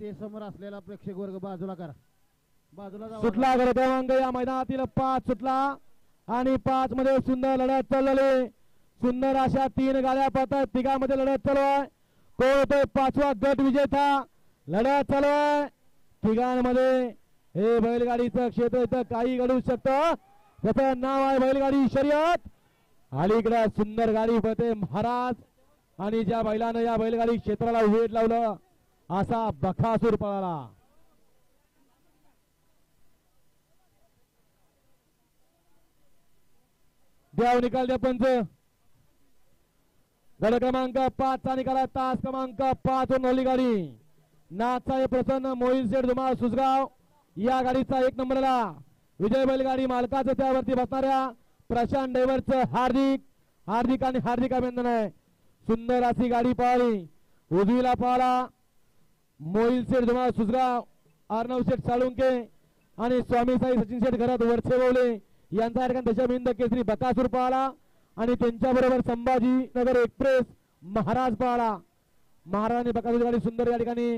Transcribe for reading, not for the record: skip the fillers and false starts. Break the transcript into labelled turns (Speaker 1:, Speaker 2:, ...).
Speaker 1: ते समोर असलेला प्रेक्षक वर्ग बाजूला करा, बाजूला जावा.
Speaker 2: सुटला गड क्रमांक या मैदानातील 5 सुटला आणि 5 मध्ये सुंदर लढत चाललेली. सुंदर अशा 3 गाड्या पळतात, तिघांमध्ये लढत चालू आहे. कोण होतोय 5वा गट विजेता? लढत चालू आहे तिघांमध्ये. हे बैलगाडीचं क्षेत्र इथं काही घडू शकतं. त्याचं नाव आहे बैलगाडी शर्यत. अलीकडे सुंदर गाडी पळते महाराज आणि ज्या बैलानं या बैलगाडी क्षेत्राला वेध लावलं असा बकासूर पळाला. द्याव निकाल द्या पंच. गड क्रमांक 5 चा निकाला तास क्रमांक 5 वर नवली गाडी नाथसाहेब प्रसन्न मोहिल शेठ धुमाळ सुसगाव. या गाडीचा 1 नंबरला विजय बैलगाडी मालकाचं त्यावरती बसणाऱ्या प्रशांत ड्रायव्हरचं हार्दिक आणि हार्दिक अभिनंदन आहे. सुंदर अशी गाडी पळाली. उजवीला पळाला मोहिल शेठ धुमाळ सुसगाव, अर्णव शेठ साळुंके आणि स्वामी साई सचिन शेठ घरात वरचे बोवले यांचा ठिकाणी दशमिंद केसरी बकासूर पळाला आणि त्यांच्या बरोबर संभाजी नगर एक्सप्रेस महाराज पळाला. महाराजांनी बकासूर गाडी सुंदर या ठिकाणी